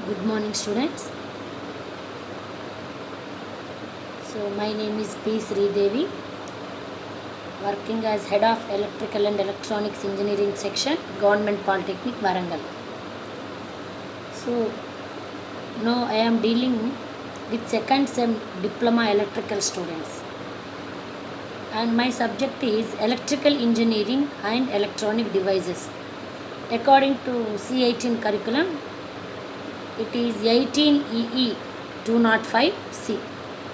Good morning, students. So, my name is P. Sridevi, working as Head of Electrical and Electronics Engineering Section, Government Polytechnic, Warangal. So, now I am dealing with second sem Diploma Electrical students. And my subject is Electrical Engineering and Electronic Devices. According to C18 curriculum, it is 18 EE 205C.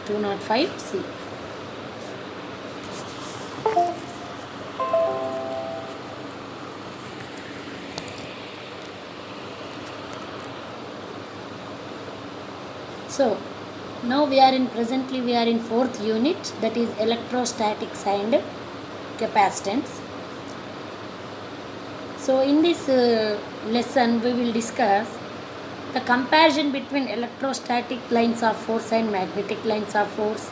205C. So now we are in fourth unit, that is electrostatics and capacitance. So in this lesson we will discuss the comparison between electrostatic lines of force and magnetic lines of force,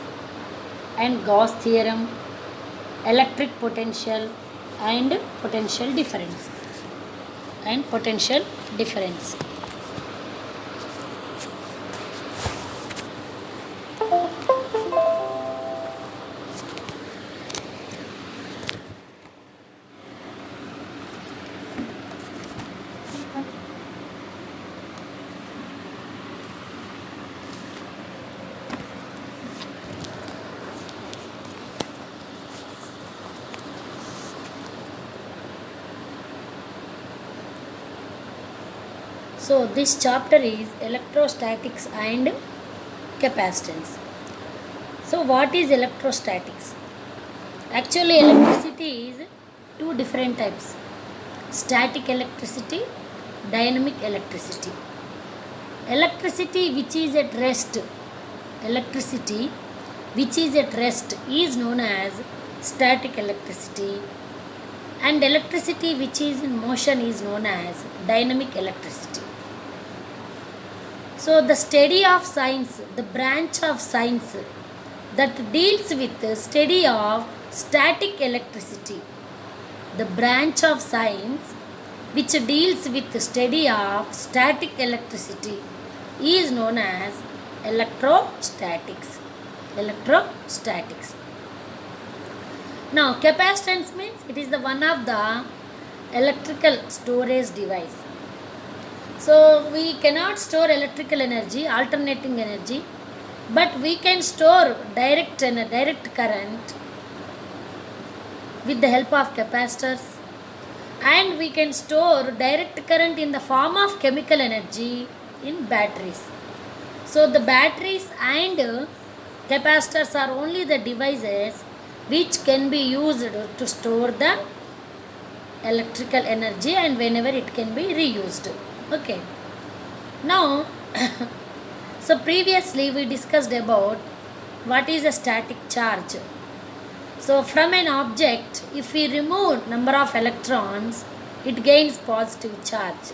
and Gauss theorem, electric potential and potential difference. So this chapter is electrostatics and capacitance. So what is electrostatics? Actually electricity is two different types: static electricity, dynamic electricity. Electricity which is at rest is known as static electricity, and electricity which is in motion is known as dynamic electricity. So the study of science, the branch of science that deals with the study of static electricity, the branch of science which deals with the study of static electricity is known as electrostatics. Now capacitance means it is the one of the electrical storage device. So we cannot store electrical energy, alternating energy, but we can store direct current with the help of capacitors, and we can store direct current in the form of chemical energy in batteries. So the batteries and capacitors are only the devices which can be used to store the electrical energy, and whenever it can be reused. Okay. Now, so previously we discussed about what is a static charge. So from an object, if we remove number of electrons, it gains positive charge.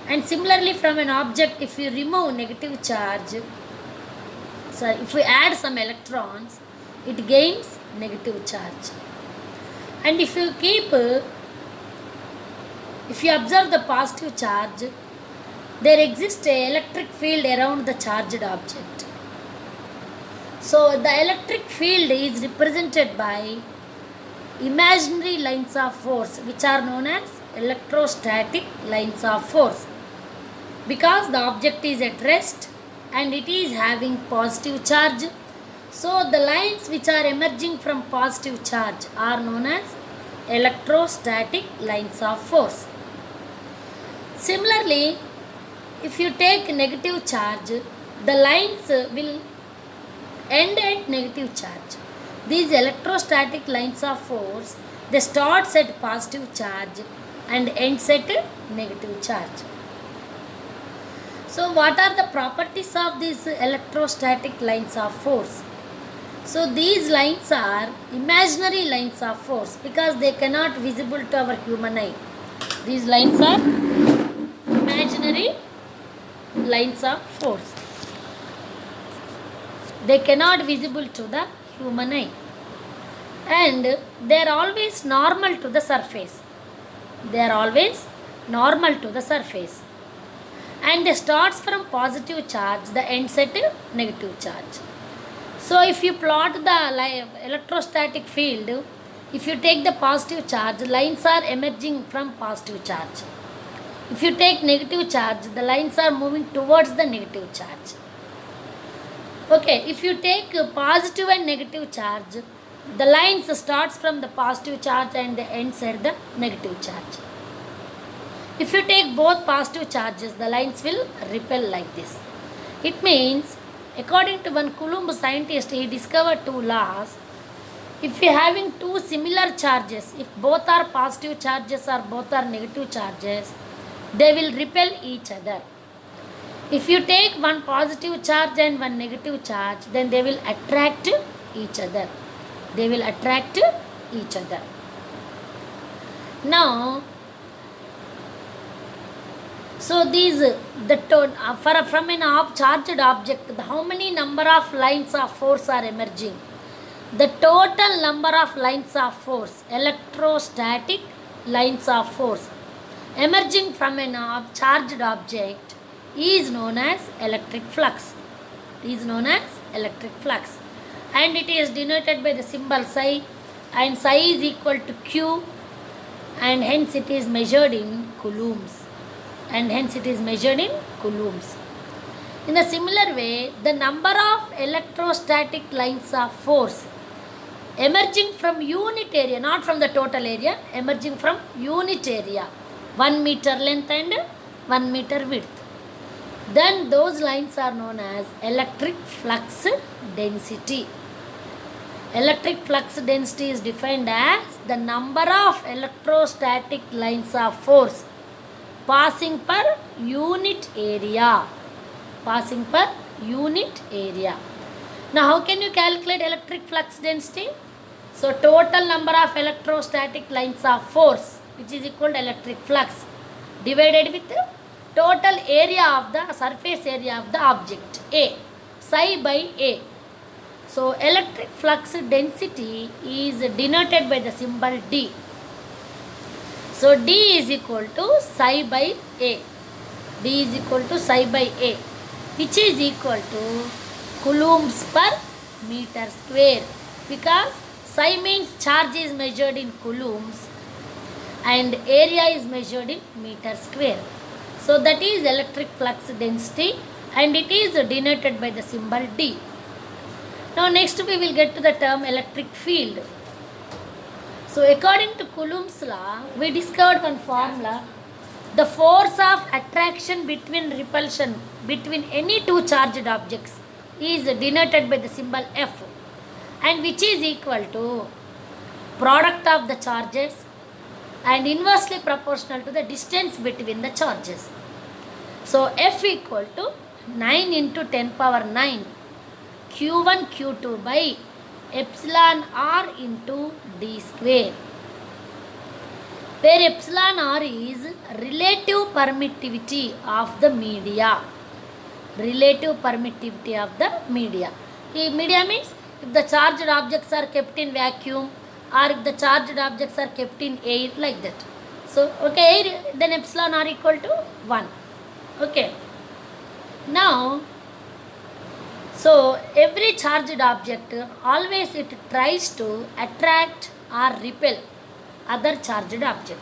And similarly from an object, if we remove negative charge, so if we add some electrons, it gains negative charge. And if you observe the positive charge, there exists an electric field around the charged object. So the electric field is represented by imaginary lines of force, which are known as electrostatic lines of force, because the object is at rest and it is having positive charge. So the lines which are emerging from positive charge are known as electrostatic lines of force. Similarly, if you take negative charge, the lines will end at negative charge. These electrostatic lines of force, they starts at positive charge and ends at negative charge. So what are the properties of these electrostatic lines of force? So these lines are imaginary lines of force because they cannot visible to our human eye. These lines are imaginary lines of force. They cannot visible to the human eye, and they are always normal to the surface. and they starts from positive charge, the ends at negative charge. So if you plot the electrostatic field, if you take the positive charge, lines are emerging from positive charge. If you take negative charge, the lines are moving towards the negative charge. Okay, if you take positive and negative charge, the lines starts from the positive charge and the ends at the negative charge. If you take both positive charges, the lines will repel like this. It means, according to one Coulomb scientist, he discovered two laws. If you are having two similar charges, if both are positive charges or both are negative charges, they will repel each other. If you take one positive charge and one negative charge, then they will attract each other. They will attract each other. Now, so these from an charged object, how many number of lines of force are emerging? The total number of lines of force, electrostatic lines of force emerging from an charged object is known as electric flux. Is known as electric flux, and it is denoted by the symbol psi, and psi is equal to Q, and hence it is measured in coulombs. In the similar way, the number of electrostatic lines of force emerging from unit area, not from the total area, emerging from unit area, 1 meter length and 1 meter width, then those lines are known as electric flux density. Electric flux density is defined as the number of electrostatic lines of force passing per unit area. Now how can you calculate electric flux density? So total number of electrostatic lines of force, which is equal to electric flux, divided with the total area of the surface area of the object A, psi by A. So electric flux density is denoted by the symbol D. So D is equal to psi by A. D is equal to psi by A, which is equal to coulombs per meter square, because psi means charge is measured in coulombs and area is measured in meter square. So that is electric flux density, and it is denoted by the symbol D. Now next we will get to the term electric field. So according to Coulomb's law, we discovered one formula. The force of attraction between repulsion between any two charged objects is denoted by the symbol F, and which is equal to product of the charges and inversely proportional to the distance between the charges. So F equal to 9 into 10 power 9 Q1 Q2 by epsilon R into D square, where epsilon R is relative permittivity of the media. Relative permittivity of the media. Media means if the charged objects are kept in vacuum, or if the charged objects are kept in air, like that. So, okay, air, then epsilon R equal to 1. Okay. Now, so every charged object, always it tries to attract or repel other charged object.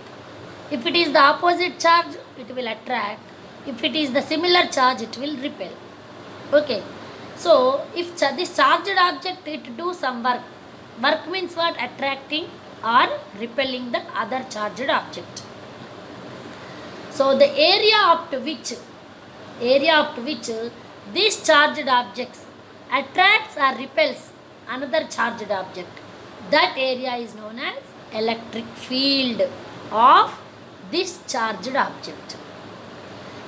If it is the opposite charge, it will attract. If it is the similar charge, it will repel. Okay. So, if this charged object, it do some work. Work means what? Attracting or repelling the other charged object. So, the area up to which these charged objects attracts or repels another charged object, that area is known as electric field of this charged object.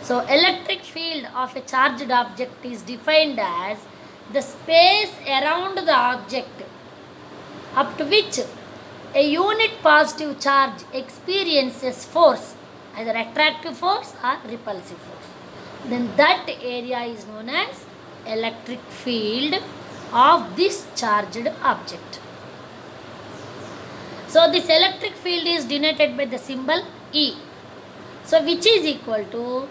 So electric field of a charged object is defined as the space around the object up to which a unit positive charge experiences force, either attractive force or repulsive force. Then that area is known as electric field of this charged object. So this electric field is denoted by the symbol E. So which is equal to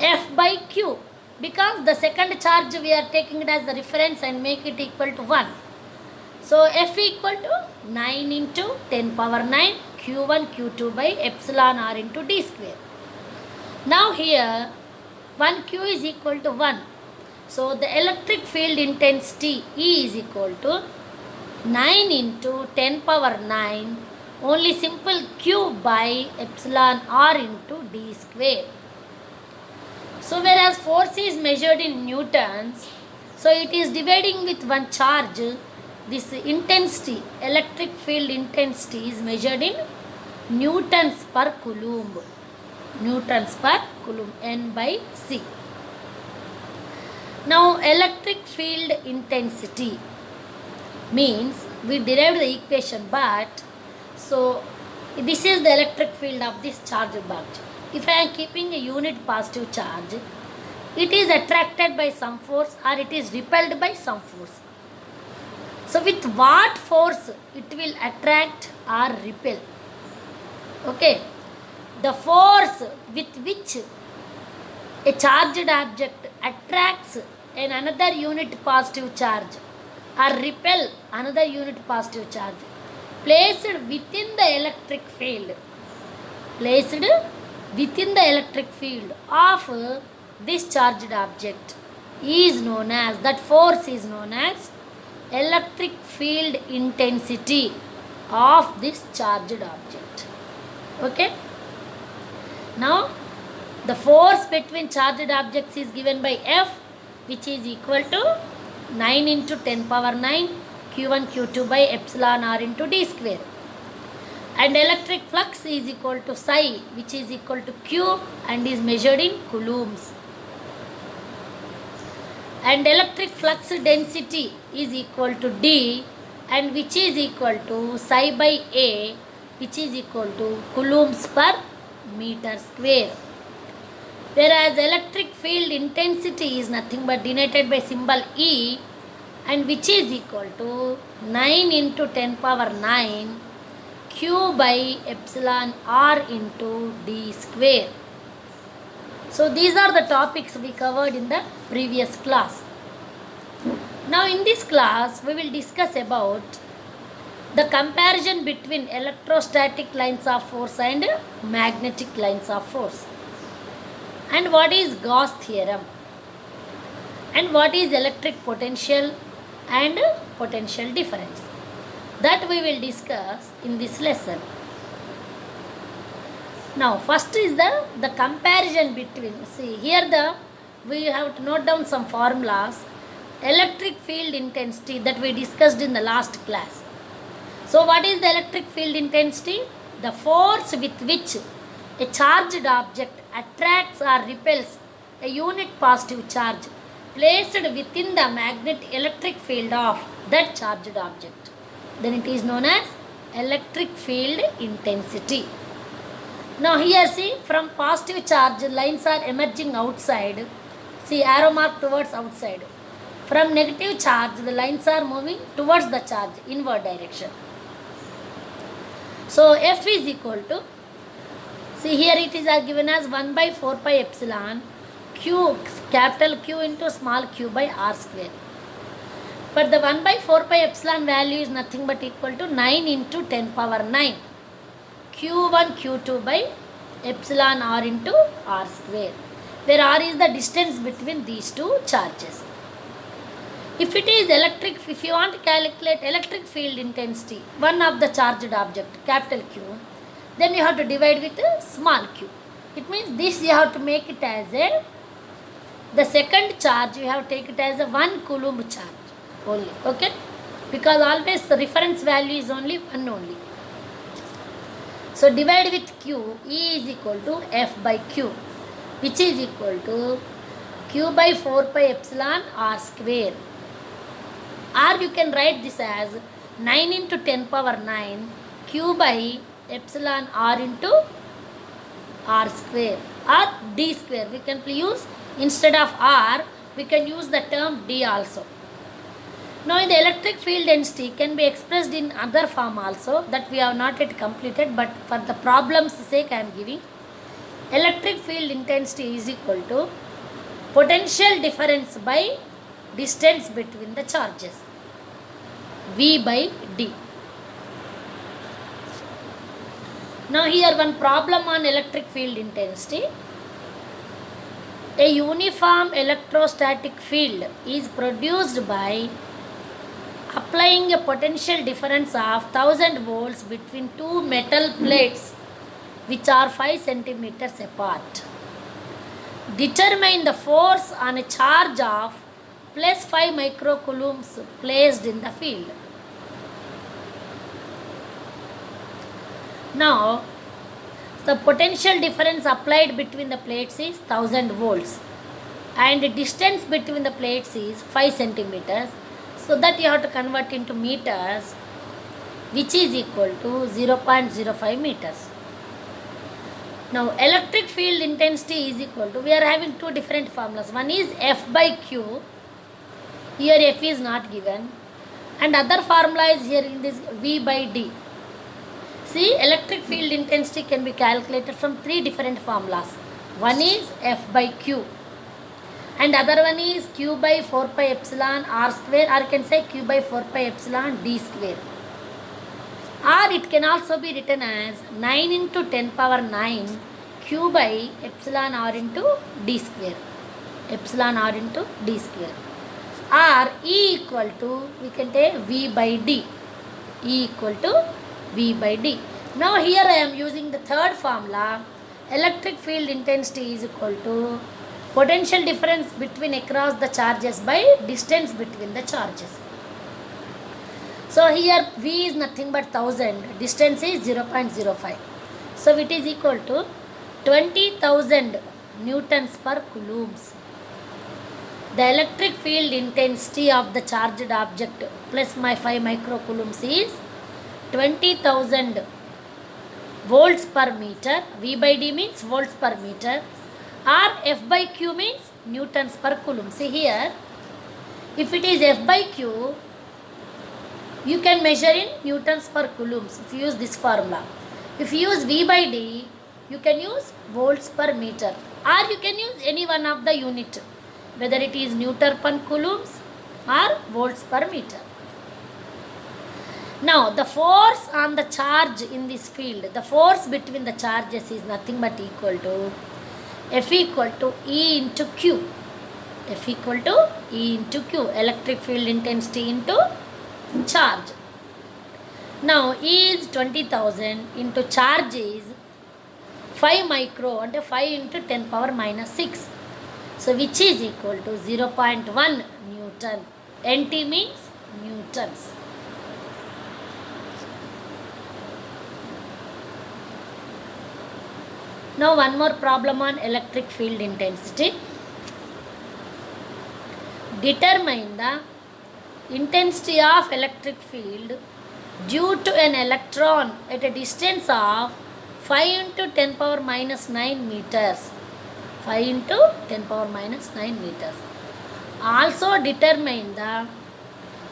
F by Q, because the second charge we are taking it as the reference and make it equal to 1. So F equal to 9 into 10 power 9 Q1 Q2 by epsilon r into d square. Now here 1Q is equal to 1. So the electric field intensity E is equal to 9 into 10 power 9 only simple Q by epsilon r into d square. So whereas force is measured in newtons, so it is dividing with one charge. This intensity, electric field intensity, is measured in newtons per coulomb. Newtons per coulomb, N by C. Now electric field intensity means we derived the equation, but so this is the electric field of this charge box. If I am keeping a unit positive charge, it is attracted by some force or it is repelled by some force. So with what force it will attract or repel? Okay, the force with which a charged object attracts another unit positive charge or repel another unit positive charge placed within the electric field, of this charged object is known as, that force is known as electric field intensity of this charged object. Okay, now the force between charged objects is given by F, which is equal to 9 into 10 power 9 Q1 Q2 by epsilon r into d square, and electric flux is equal to psi, which is equal to Q and is measured in coulombs, and electric flux density is equal to D, and which is equal to psi by A, which is equal to coulombs per meter square. Whereas electric field intensity is nothing but denoted by symbol E, and which is equal to 9 into 10 power 9 Q by epsilon r into d square. So these are the topics we covered in the previous class. Now in this class we will discuss about the comparison between electrostatic lines of force and magnetic lines of force, and what is Gauss theorem, and what is electric potential and potential difference. That we will discuss in this lesson. Now first is the comparison between, see here we have to note down some formulas. Electric field intensity that we discussed in the last class. So what is the electric field intensity? The force with which a charged object attracts or repels a unit positive charge placed within the magnetic electric field of that charged object. Then it is known as electric field intensity. Now here see, from positive charge lines are emerging outside. See arrow mark towards outside. From negative charge the lines are moving towards the charge inward direction. So F is equal to, see here it is given as 1 by 4 pi epsilon Q, capital Q into small q by r square. But the 1 by 4 pi epsilon value is nothing but equal to 9 into 10 power 9 Q1 Q2 by epsilon r into r square, where r is the distance between these two charges. If it is electric, if you want to calculate electric field intensity, one of the charged object, capital Q, then you have to divide with a small q. It means this you have to make it as the second charge you have to take it as a 1 coulomb charge only, okay? Because always the reference value is only 1 only. So divide with Q, E is equal to F by Q, which is equal to Q by 4 pi epsilon r square. Or you can write this as 9 into 10 power 9 Q by epsilon r into r square or d square. We can use, instead of r, we can use the term d also. Now the electric field density can be expressed in other form also, that we have not yet completed, but for the problem's sake I am giving. electric field intensity is equal to potential difference by distance between the charges, V by D. Now here one problem on electric field intensity. A uniform electrostatic field is produced by applying a potential difference of 1000 volts between two metal plates which are 5 centimeters apart. Determine the force on a charge of plus 5 microcoulombs placed in the field. Now, the potential difference applied between the plates is 1000 volts and the distance between the plates is 5 centimeters. So that you have to convert into meters, which is equal to 0.05 meters. Now electric field intensity is equal to, we are having two different formulas. One is F by Q, here F is not given, and other formula is here in this V by D. See, electric field intensity can be calculated from three different formulas. One is F by Q, and other one is Q by 4 pi epsilon R square, or you can say Q by 4 pi epsilon D square. Or it can also be written as 9 into 10 power 9 Q by epsilon R into D square. Epsilon R into D square. Or E equal to, we can take V by D. E equal to V by D. Now here I am using the third formula. Electric field intensity is equal to potential difference between across the charges by distance between the charges. So here V is nothing but 1000, distance is 0.05. So it is equal to 20,000 newtons per coulombs. The electric field intensity of the charged object plus my 5 microcoulombs is 20,000 volts per meter. V by D means volts per meter, or F by Q means newtons per coulomb. See here, if it is F by Q, you can measure in newtons per coulombs if you use this formula. If you use V by D, you can use volts per meter, or you can use any one of the unit, whether it is newton per coulombs or volts per meter. Now the force on the charge in this field, the force between the charges is nothing but equal to F equal to E into Q. F equal to E into Q, electric field intensity into charge. Now E is 20,000 into charge is 5 micro, and 5 into 10 power minus 6. So which is equal to 0.1 Newton. NT means newtons. Now one more problem on electric field intensity. Determine the intensity of electric field due to an electron at a distance of 5 into 10 power minus 9 meters. 5 into 10 power minus 9 meters. Also determine the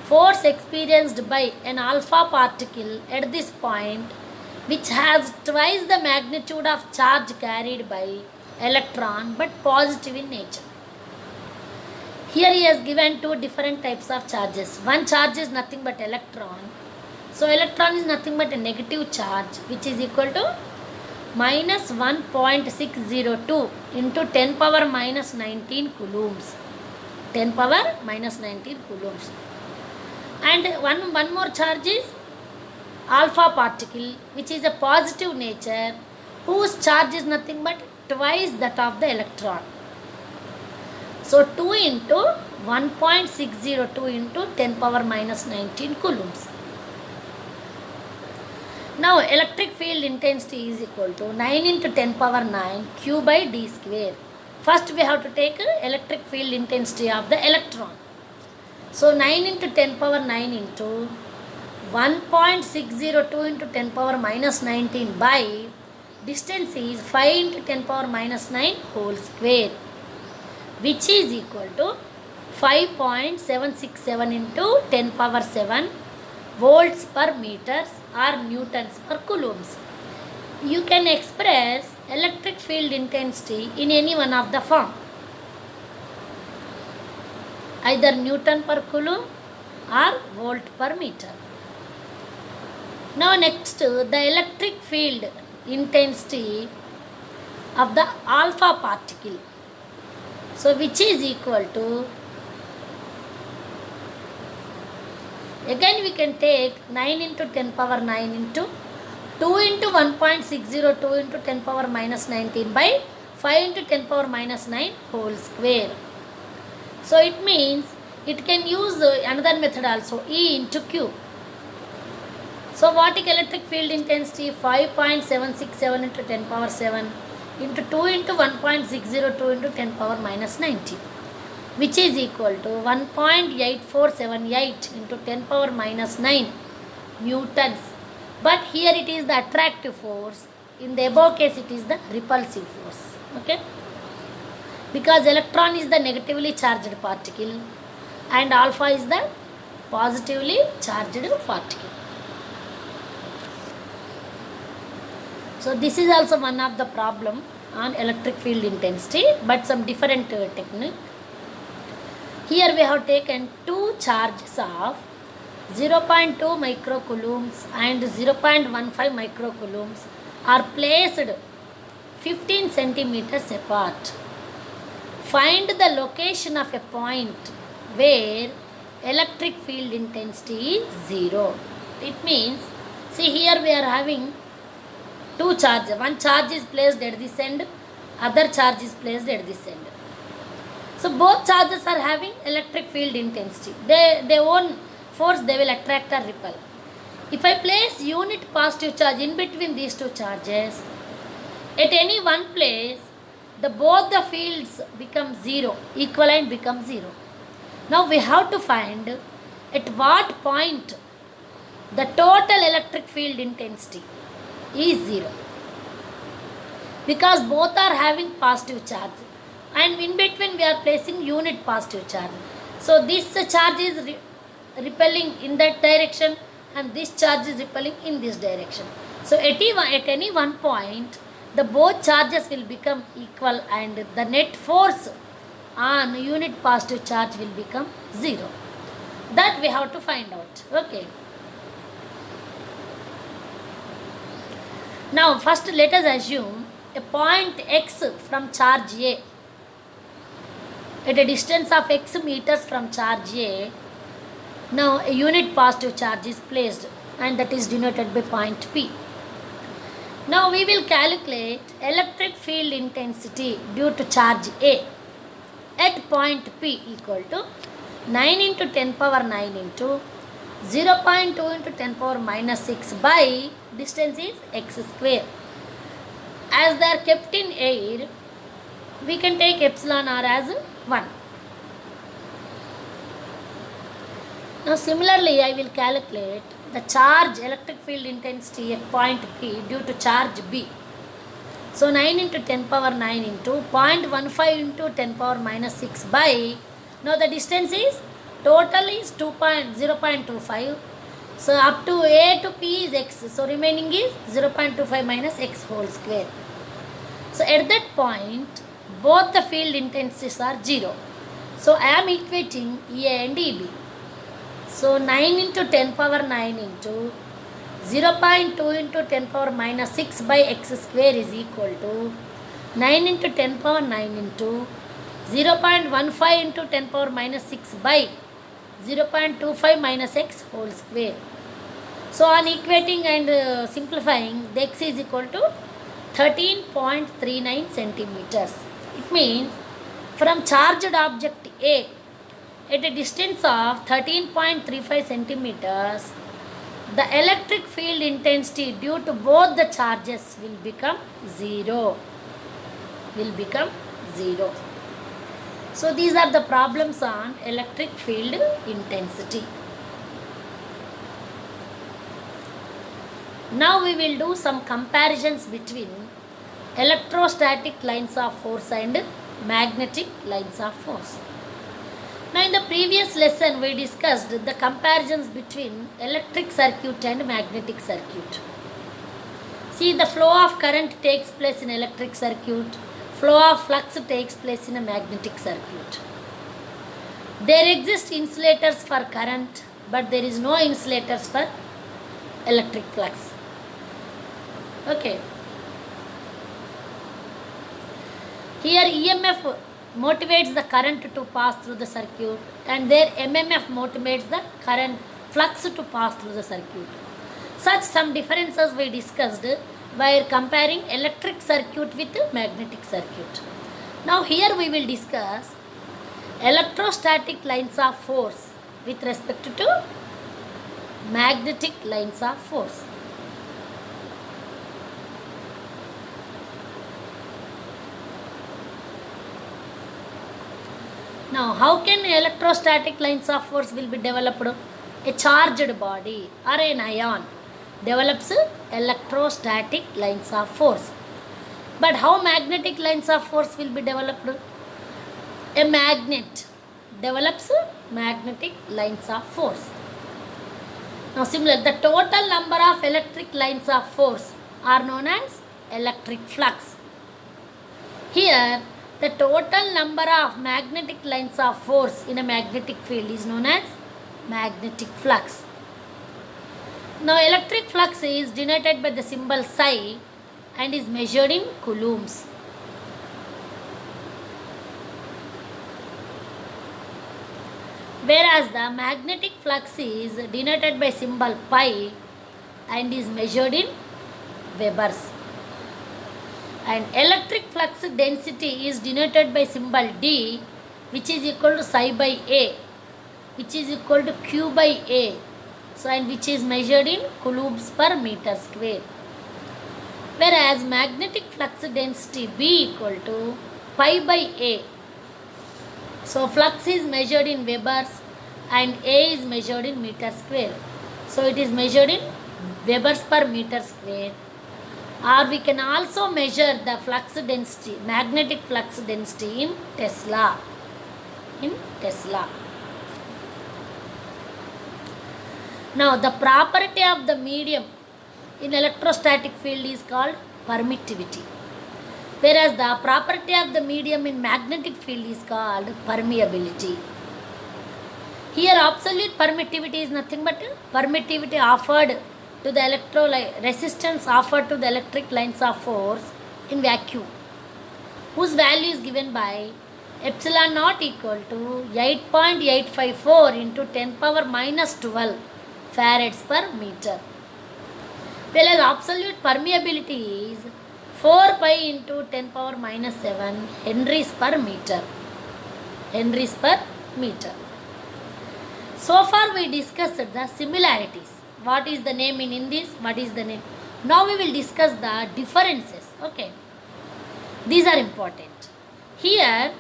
force experienced by an alpha particle at this point, which has twice the magnitude of charge carried by electron but positive in nature. Here he has given two different types of charges. One charge is nothing but electron. So electron is nothing but a negative charge, which is equal to minus 1.602 into 10 power minus 19 coulombs. 10 power minus 19 coulombs. And one more charge is alpha particle, which is a positive nature, whose charge is nothing but twice that of the electron. So 2 into 1.602 into 10 power minus 19 coulombs. Now electric field intensity is equal to 9 into 10 power 9 Q by D square. First we have to take electric field intensity of the electron. So 9 into 10 power 9 into 1.602 into 10 power minus 19 by distance is 5 into 10 power minus 9 whole square, which is equal to 5.767 into 10 power 7 volts per meters or newtons per coulombs. You can express electric field intensity in any one of the form, either Newton per coulomb or volt per meter. Now next, the electric field intensity of the alpha particle, so which is equal to, again we can take 9 into 10 power 9 into 2 into 1.602 into 10 power minus 19 by 5 into 10 power minus 9 whole square. So it means it can use another method also, E into Q. So what is electric field intensity? 5.767 into 10 power 7 into 2 into 1.602 into 10 power minus 19, which is equal to 1.8478 into 10 power minus 9 newtons. But here it is the attractive force. In the above case it is the repulsive force. Okay? Because electron is the negatively charged particle and alpha is the positively charged particle. So this is also one of the problem on electric field intensity, but some different technique. Here we have taken two charges of 0.2 microcoulombs and 0.15 microcoulombs are placed 15 centimeters apart. Find the location of a point where electric field intensity is 0. It means, see here we are having two charges. One charge is placed at this end, other charge is placed at this end. So both charges are having electric field intensity. They own force, they will attract or repel. If I place unit positive charge in between these two charges, at any one place, both the fields become 0, equivalent becomes 0. Now we have to find at what point the total electric field intensity is 0, because both are having positive charge and in between we are placing unit positive charge. So this charge is repelling in that direction and this charge is repelling in this direction. So at any one point both charges will become equal and the net force on unit positive charge will become 0. That we have to find out. Okay. Now first let us assume a point x from charge A. At a distance of x meters from charge A, now a unit positive charge is placed and that is denoted by point P. Now we will calculate electric field intensity due to charge A at point P equal to 9 into 10 power 9 into 0.2 into 10 power minus 6 by distance is x square. As they are kept in air, we can take epsilon r as 1. Now similarly I will calculate the charge electric field intensity at point P due to charge B. So 9 into 10 power 9 into 0.15 into 10 power minus 6 by, now the distance is total is 0.25. So up to A to P is x. So remaining is 0.25 minus x whole square. So at that point both the field intensities are 0. So I am equating A and EB. So 9 into 10 power 9 into 0.2 into 10 power minus 6 by x square is equal to 9 into 10 power 9 into 0.15 into 10 power minus 6 by 0.25 minus x whole square. So on equating and simplifying, the x is equal to 13.39 centimeters. It means from charged object A at a distance of 13.35 centimeters, the electric field intensity due to both the charges will become 0. So these are the problems on electric field intensity. Now we will do some comparisons between electrostatic lines of force and magnetic lines of force. Now in the previous lesson we discussed the comparisons between electric circuit and magnetic circuit. See, the flow of current takes place in electric circuit, flow of flux takes place in a magnetic circuit. There exist insulators for current, but there is no insulators for electric flux. Okay. Here EMF motivates the current to pass through the circuit, and there MMF motivates the current flux to pass through the circuit. Such some differences we discussed while comparing electric circuit with magnetic circuit. Now here we will discuss electrostatic lines of force with respect to magnetic lines of force. Now, how can electrostatic lines of force will be developed? A charged body or an ion develops electrostatic lines of force. But how magnetic lines of force will be developed? A magnet develops magnetic lines of force. Now, similar, the total number of electric lines of force are known as electric flux. Here, the total number of magnetic lines of force in a magnetic field is known as magnetic flux. Now, electric flux is denoted by the symbol psi and is measured in coulombs. Whereas the magnetic flux is denoted by symbol pi and is measured in Webers. And electric flux density is denoted by symbol D, which is equal to psi by A, which is equal to Q by A, so and which is measured in coulombs per meter square. Whereas magnetic flux density B equal to pi by A. So flux is measured in Webers and A is measured in meter square. So it is measured in Webers per meter square. Or we can also measure the flux density, magnetic flux density in Tesla. Now, the property of the medium in electrostatic field is called permittivity, whereas the property of the medium in magnetic field is called permeability. Here, absolute permittivity is nothing but permittivity offered to the resistance offered to the electric lines of force in vacuum, whose value is given by epsilon naught equal to 8.854 into 10 power minus 12 farads per meter. Whereas absolute permeability is 4 pi into 10 power minus 7 henries per meter. So far we discussed the similarities. What is the name in English? What is the name? Now we will discuss the differences. Okay. These are important. Here,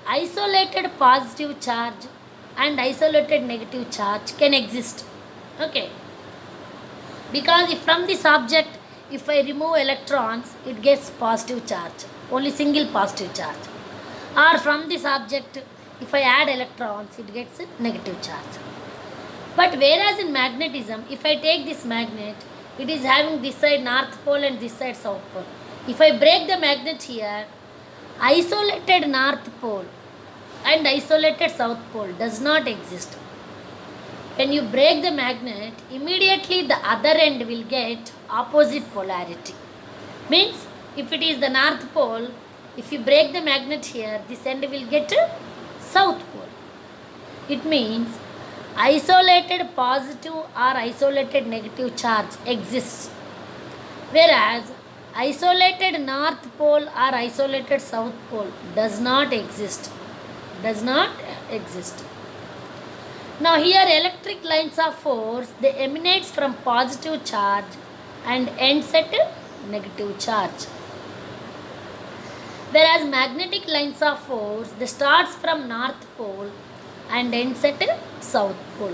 isolated positive charge and isolated negative charge can exist. Okay. Because if from this object, if I remove electrons, it gets positive charge. Only single positive charge. Or from this object, if I add electrons, it gets negative charge. But whereas in magnetism, if I take this magnet, it is having this side north pole and this side south pole. If I break the magnet here, isolated north pole and isolated south pole does not exist. When you break the magnet, immediately the other end will get opposite polarity. Means, if it is the north pole, if you break the magnet here, this end will get south pole. It means isolated positive or isolated negative charge exists, whereas isolated north pole or isolated south pole does not exist. Now here electric lines of force, they emanates from positive charge and ends at negative charge, whereas magnetic lines of force, they starts from north pole and ends at south pole.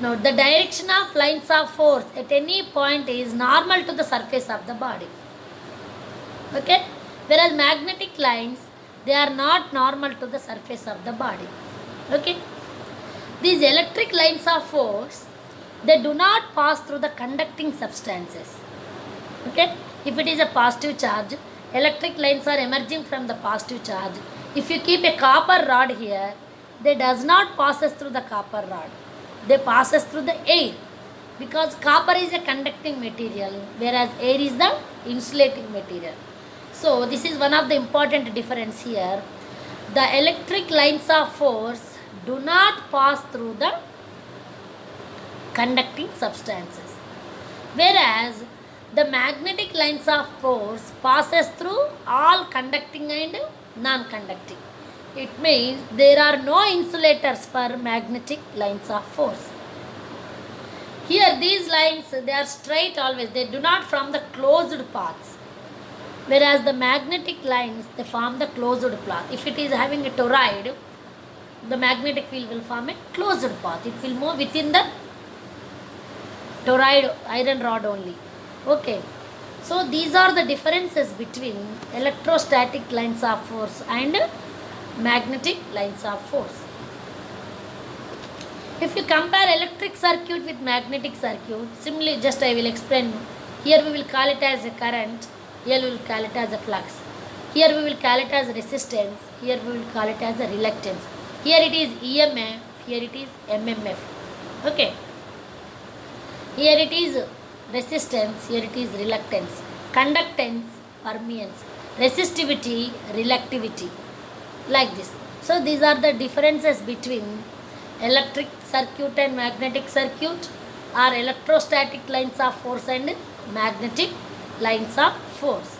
Now the direction of lines of force at any point is normal to the surface of the body. Okay? Whereas magnetic lines, they are not normal to the surface of the body. Okay? These electric lines of force, they do not pass through the conducting substances. Okay, if it is a positive charge, electric lines are emerging from the positive charge. If you keep a copper rod here, they does not passes through the copper rod, they passes through the air, because copper is a conducting material whereas air is the insulating material. So this is one of the important difference here. The electric lines of force do not pass through the conducting substances, whereas the magnetic lines of force passes through all conducting and non-conducting. It means there are no insulators for magnetic lines of force. Here these lines, they are straight always, they do not form the closed paths, whereas the magnetic lines, they form the closed path. If it is having a toroid, the magnetic field will form a closed path, it will move within the toroid iron rod only. Okay, so these are the differences between electrostatic lines of force and magnetic lines of force. If you compare electric circuit with magnetic circuit, similarly, just I will explain. Here we will call it as a current, here we will call it as a flux, here we will call it as resistance, here we will call it as a reluctance. Here it is EMF, here it is MMF. Okay, here it is resistance, here it is reluctance, conductance, permeance, resistivity, reluctivity, like this. So these are the differences between electric circuit and magnetic circuit, or electrostatic lines of force and magnetic lines of force.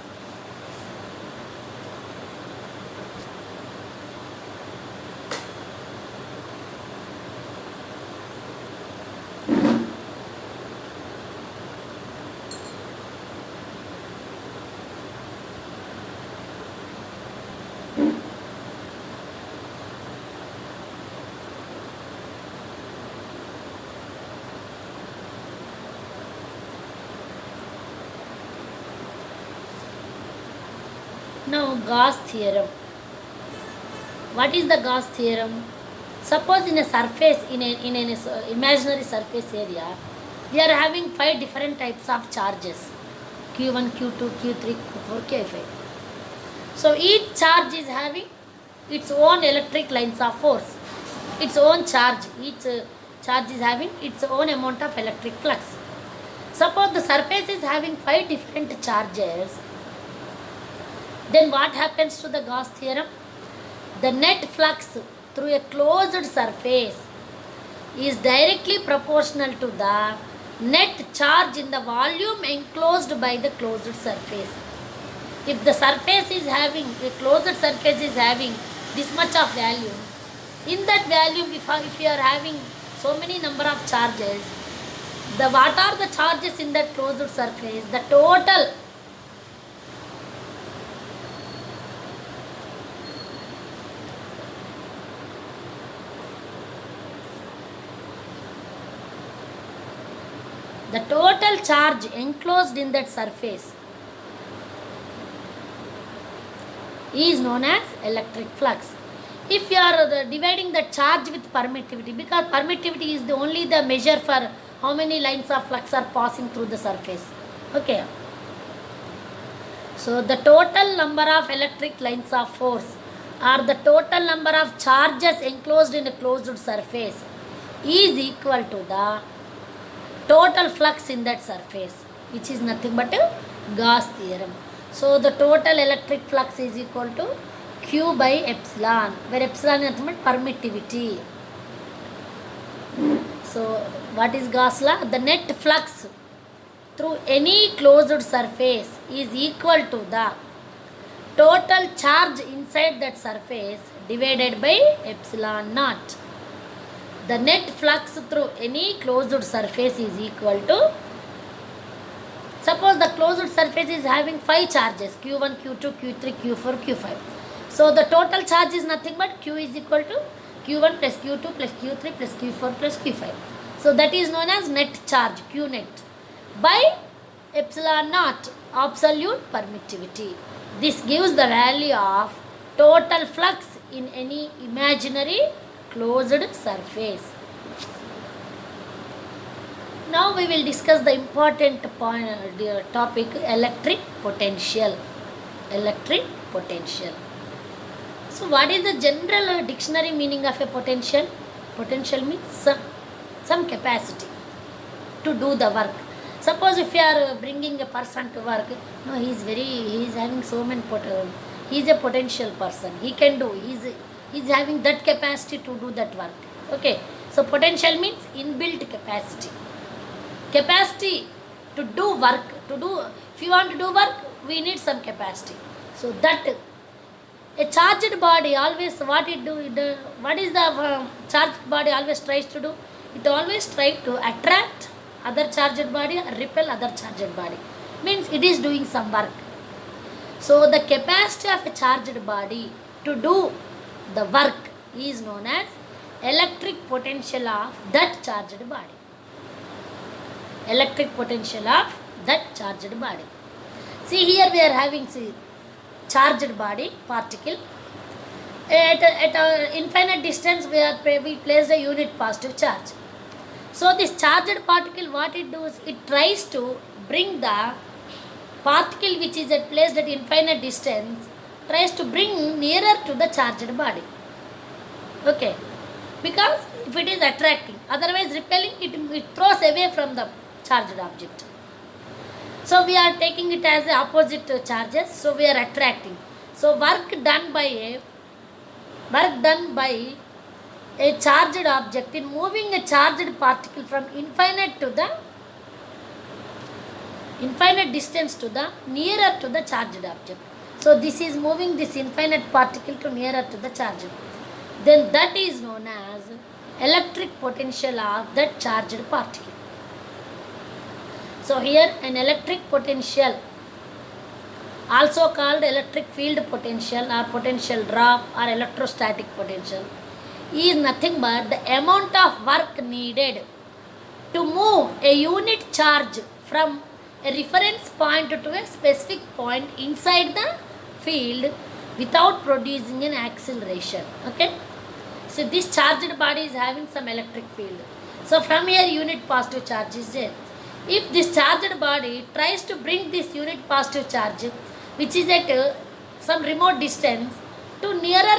Now Gauss theorem. What is the Gauss theorem? Suppose in a surface, in an imaginary surface area, we are having 5 different types of charges: Q1, Q2, Q3, Q4, Q5. So each charge is having its own electric lines of force, its own charge. Each charge is having its own amount of electric flux. Suppose the surface is having 5 different charges, then what happens to the Gauss theorem? The net flux through a closed surface is directly proportional to the net charge in the volume enclosed by the closed surface. If the surface is having, a closed surface is having this much of volume, in that volume, if you are having so many number of charges, what are the charges in that closed surface? The total charge enclosed in that surface is known as electric flux. If you are dividing the charge with permittivity, because permittivity is only the measure for how many lines of flux are passing through the surface. Okay, so the total number of electric lines of force, or the total number of charges enclosed in a closed surface, is equal to the total flux in that surface, which is nothing but a Gauss theorem. So the total electric flux is equal to Q by epsilon, where epsilon is nothing but permittivity. So what is Gauss law? The net flux through any closed surface is equal to the total charge inside that surface divided by epsilon naught. The net flux through any closed surface is equal to, suppose the closed surface is having 5 charges, Q1, Q2, Q3, Q4, Q5. So the total charge is nothing but Q is equal to Q1 plus Q2 plus Q3 plus Q4 plus Q5. So that is known as net charge, Q net, by epsilon naught, absolute permittivity. This gives the value of total flux in any imaginary closed surface. Now we will discuss the important point, topic, electric potential. Electric potential. So what is the general dictionary meaning of a potential? Potential means some capacity to do the work. Suppose if you are bringing a person to work, no, he is having so many he is a potential person. He can do. He is having that capacity to do that work. Okay. So potential means inbuilt capacity. Capacity to do work. If you want to do work, we need some capacity. So that a charged body always what it do? What is the charged body always tries to do? It always tries to attract other charged body or repel other charged body. Means it is doing some work. So the capacity of a charged body to do the work is known as electric potential of that charged body. Electric potential of that charged body. See, here we are having charged body particle. At an infinite distance we placed a unit positive charge. So this charged particle, what it does, it tries to bring the particle which is placed at infinite distance, tries to bring nearer to the charged body. Okay, because if it is attracting, otherwise repelling, it throws away from the charged object. So we are taking it as the opposite charges, so we are attracting. So work done by a charged object in moving a charged particle from infinite distance to the nearer to the charged object. So this is moving this infinite particle to nearer to the charged. Then that is known as electric potential of that charged particle. So here an electric potential, also called electric field potential or potential drop or electrostatic potential, is nothing but the amount of work needed to move a unit charge from a reference point to a specific point inside the field without producing an acceleration. Okay. So this charged body is having some electric field. So from here unit positive charge is there. If this charged body tries to bring this unit positive charge, which is at some remote distance, to nearer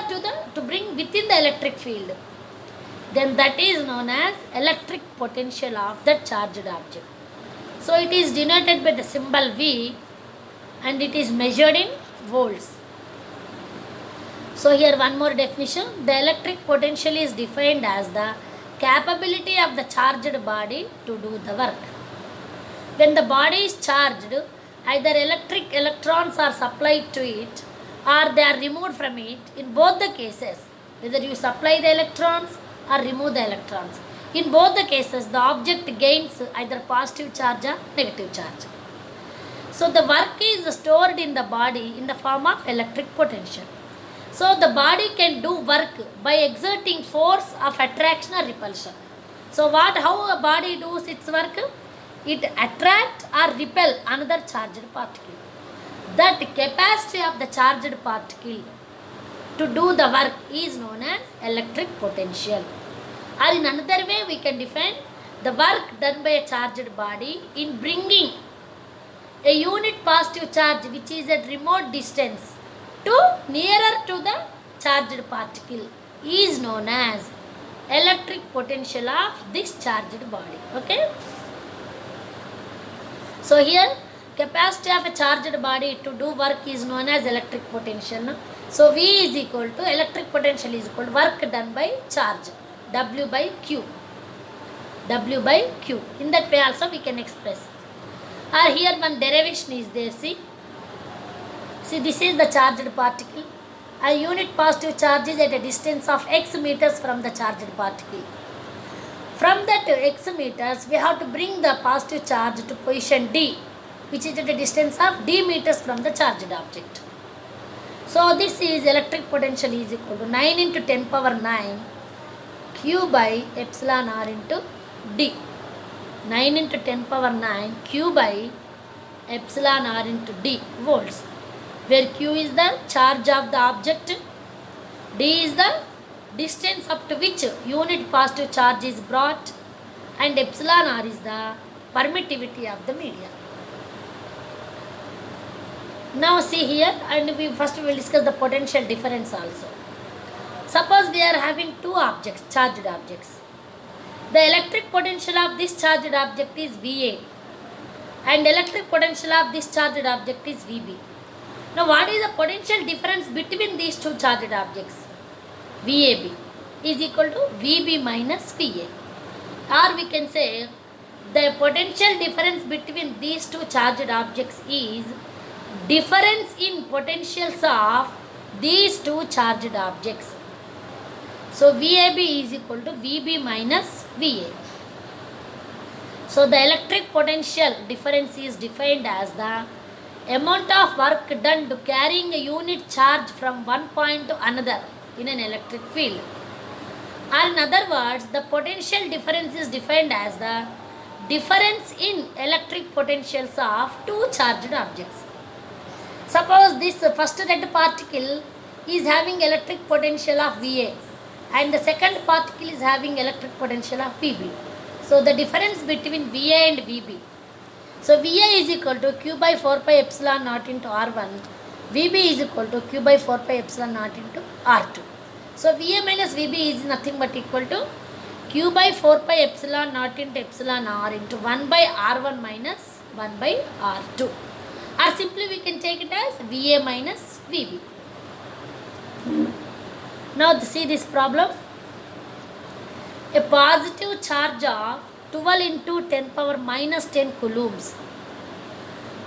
to bring within the electric field, then that is known as electric potential of the charged object. So it is denoted by the symbol V and it is measured in volts. So here one more definition. The electric potential is defined as the capability of the charged body to do the work. When the body is charged, either electric electrons are supplied to it or they are removed from it. In both the cases, whether you supply the electrons or remove the electrons, in both the cases the object gains either positive charge or negative charge. So the work is stored in the body in the form of electric potential. So the body can do work by exerting force of attraction or repulsion. So how a body does its work? It attract or repel another charged particle. That capacity of the charged particle to do the work is known as electric potential. Or in another way we can define the work done by a charged body in bringing a unit positive charge which is at remote distance to nearer to the charged particle is known as electric potential of this charged body. Okay. So here capacity of a charged body to do work is known as electric potential. So V is equal to electric potential is equal to work done by charge, W by Q. W by Q. In that way also we can express. Or here one derivation is there. See this is the charged particle. A unit positive charge is at a distance of x meters from the charged particle. From that x meters, we have to bring the positive charge to position D, which is at a distance of d meters from the charged object. So this is electric potential is equal to 9 into 10 power 9 Q by epsilon R into D. 9 into 10 power 9 Q by epsilon R into D volts, where Q is the charge of the object, D is the distance up to which unit positive charge is brought, and epsilon r is the permittivity of the media. Now see here, and we first will discuss the potential difference also. Suppose we are having two objects, charged objects. The electric potential of this charged object is Va and electric potential of this charged object is Vb. Now what is the potential difference between these two charged objects? VAB is equal to VB minus VA. Or we can say the potential difference between these two charged objects is difference in potentials of these two charged objects. So VAB is equal to VB minus VA. So the electric potential difference is defined as the amount of work done to carrying a unit charge from one point to another in an electric field. Or in other words, the potential difference is defined as the difference in electric potentials of two charged objects. Suppose this first red particle is having electric potential of Va and the second particle is having electric potential of Vb. So the difference between Va and Vb. So Va is equal to Q by 4 pi epsilon naught into R1. Vb is equal to Q by 4 pi epsilon naught into R2. So Va minus Vb is nothing but equal to Q by 4 pi epsilon naught into epsilon R into 1 by R1 minus 1 by R2. Or simply we can take it as Va minus Vb. Now see this problem. A positive charge of 12 into 10 power minus 10 coulombs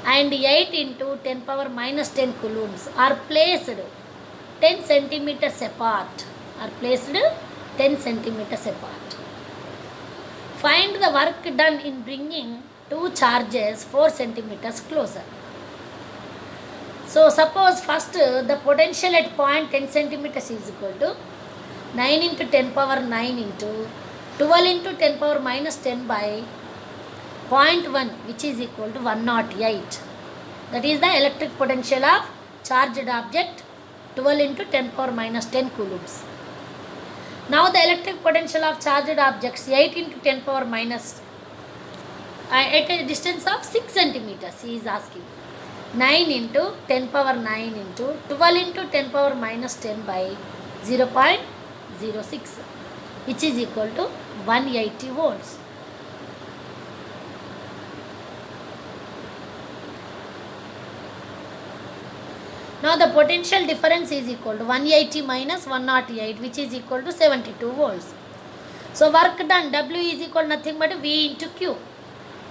and 8 into 10 power minus 10 coulombs are placed 10 centimeters apart. Find the work done in bringing two charges 4 centimeters closer. So suppose first the potential at point 10 centimeters is equal to 9 into 10 power 9 into 12 into 10 power minus 10 by 0.1, which is equal to 108. That is the electric potential of charged object 12 into 10 power minus 10 coulombs. Now the electric potential of charged objects 8 into 10 power minus at a distance of 6 centimeters he is asking. 9 into 10 power 9 into 12 into 10 power minus 10 by 0.06, which is equal to 180 volts. Now the potential difference is equal to 180 minus 108, which is equal to 72 volts. So work done, W is equal to nothing but V into Q.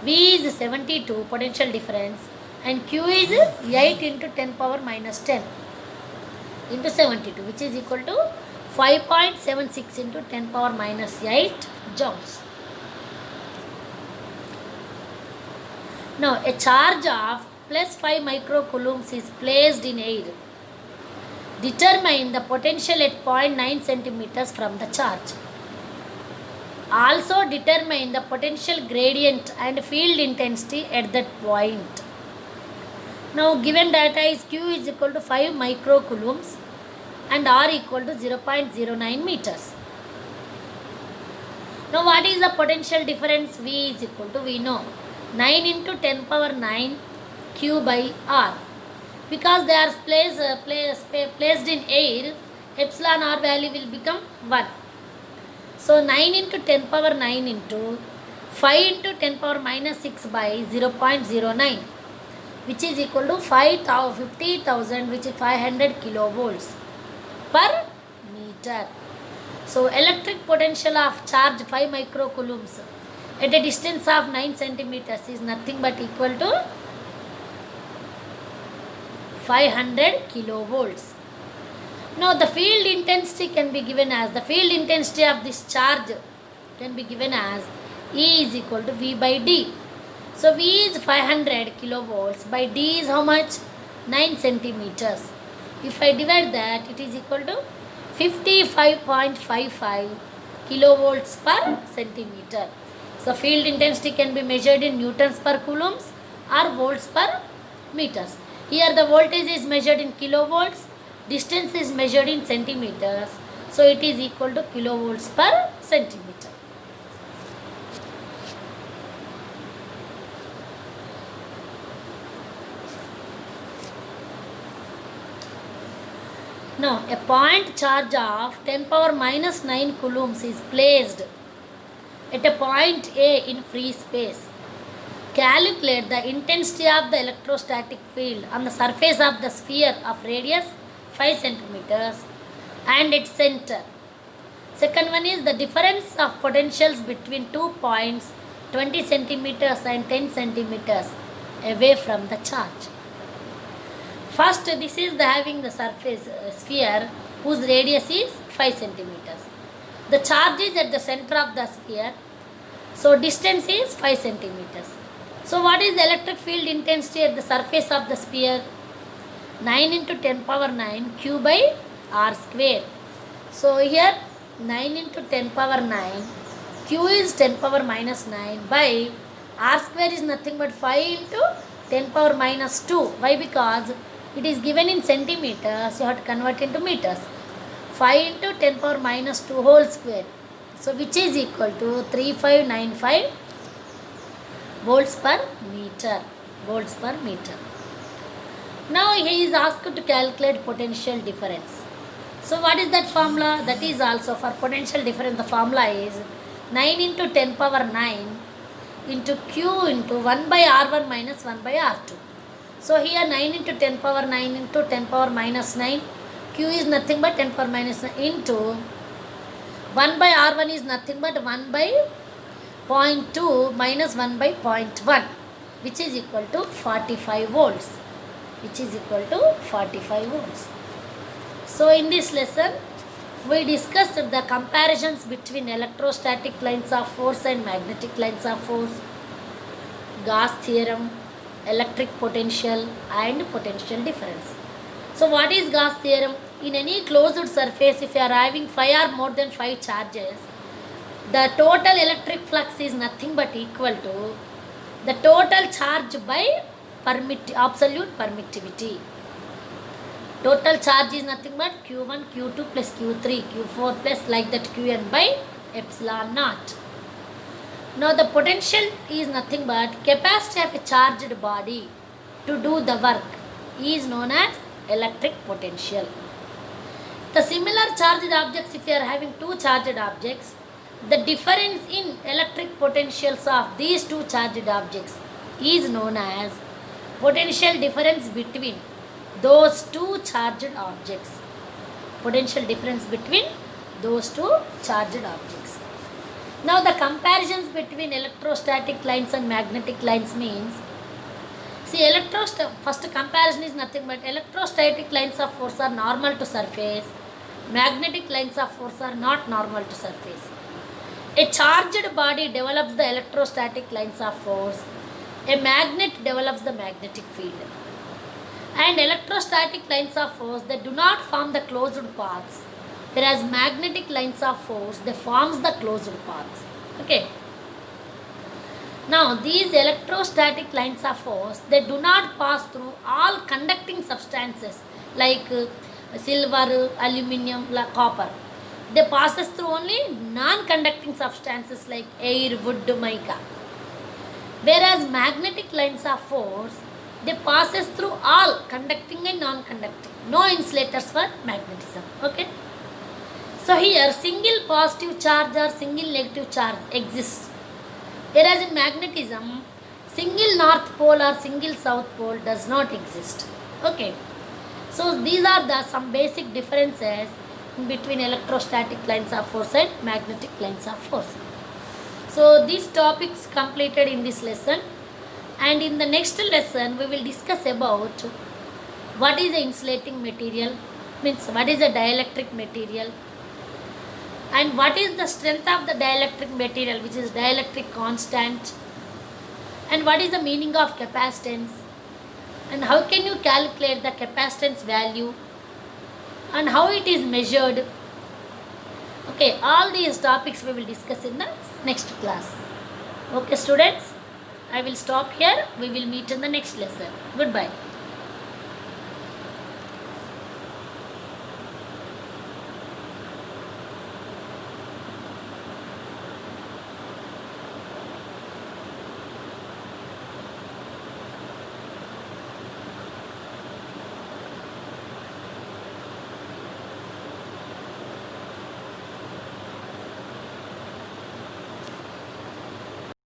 V is 72 potential difference and Q is 8 into 10 power minus 10 into 72, which is equal to 5.76 into 10 power minus 8 joules. Now a charge of plus 5 microcoulombs is placed in air. Determine the potential at 0.9 centimeters from the charge. Also determine the potential gradient and field intensity at that point. Now given data is Q is equal to 5 microcoulombs and R equal to 0.09 meters. Now what is the potential difference? V is equal to, we know, 9 into 10 power 9 Q by R. Because they are placed in air, epsilon R value will become 1. So 9 into 10 power 9 into 5 into 10 power minus 6 by 0.09, which is equal to 50,000, which is 500 kilovolts per meter. So electric potential of charge 5 microcoulombs at a distance of 9 centimeters is nothing but equal to 500 kilovolts. Now the field intensity can be given as, the field intensity of this charge can be given as E is equal to V by D. So V is 500 kilovolts by D is how much? 9 centimeters. If I divide that, it is equal to 55.55 kilovolts per centimeter. So field intensity can be measured in newtons per coulombs or volts per meters. Here the voltage is measured in kilovolts, distance is measured in centimeters. So it is equal to kilovolts per centimeter. No, a point charge of 10 power minus 9 coulombs is placed at a point A in free space. Calculate the intensity of the electrostatic field on the surface of the sphere of radius 5 centimeters and its center. Second one is the difference of potentials between 2 points 20 centimeters and 10 centimeters away from the charge. First, this is the having the surface sphere whose radius is 5 centimeters. The charge is at the center of the sphere, so distance is 5 centimeters. So what is the electric field intensity at the surface of the sphere? 9 into 10 power 9 Q by R square. So here 9 into 10 power 9, Q is 10 power minus 9 by R square is nothing but 5 into 10 power minus 2. Why? Because it is given in centimeters, you have to convert into meters. 5 into 10 power minus 2 whole square. So which is equal to 3595 volts per meter. Volts per meter. Now he is asked to calculate potential difference. So what is that formula? That is also for potential difference. The formula is 9 into 10 power 9 into Q into 1 by R1 minus 1 by R2. So here 9 into 10 power 9 into 10 power minus 9. Q is nothing but 10 power minus 9 into 1 by R1 is nothing but 1 by 0.2 minus 1 by 0.1, which is equal to 45 volts. Which is equal to 45 volts. So in this lesson, we discussed the comparisons between electrostatic lines of force and magnetic lines of force, Gauss theorem, electric potential and potential difference. So what is Gauss theorem? In any closed surface, if you are having 5 or more than 5 charges, the total electric flux is nothing but equal to the total charge by absolute permittivity. Total charge is nothing but Q1, Q2 plus Q3, Q4 plus like that Qn by epsilon naught. Now the potential is nothing but capacity of a charged body to do the work is known as electric potential. The similar charged objects, if you are having two charged objects, the difference in electric potentials of these two charged objects is known as potential difference between those two charged objects. Potential difference between those two charged objects. Now the comparisons between electrostatic lines and magnetic lines means, see, first comparison is nothing but electrostatic lines of force are normal to surface, magnetic lines of force are not normal to surface. A charged body develops the electrostatic lines of force, a magnet develops the magnetic field. And electrostatic lines of force, they do not form the closed paths, whereas magnetic lines of force, they forms the closed paths. Okay. Now these electrostatic lines of force, they do not pass through all conducting substances like silver, aluminium, copper. They passes through only non-conducting substances like air, wood, mica. Whereas magnetic lines of force, they passes through all conducting and non-conducting. No insulators for magnetism. Okay. So here single positive charge or single negative charge exists. Whereas in magnetism, single north pole or single south pole does not exist. Okay. So these are the some basic differences in between electrostatic lines of force and magnetic lines of force. So these topics completed in this lesson, and in the next lesson we will discuss about what is the insulating material, means what is the dielectric material, and what is the strength of the dielectric material, which is dielectric constant, and what is the meaning of capacitance, and how can you calculate the capacitance value, and how it is measured. Okay, all these topics we will discuss in the next class. Okay students, I will stop here. We will meet in the next lesson. Goodbye.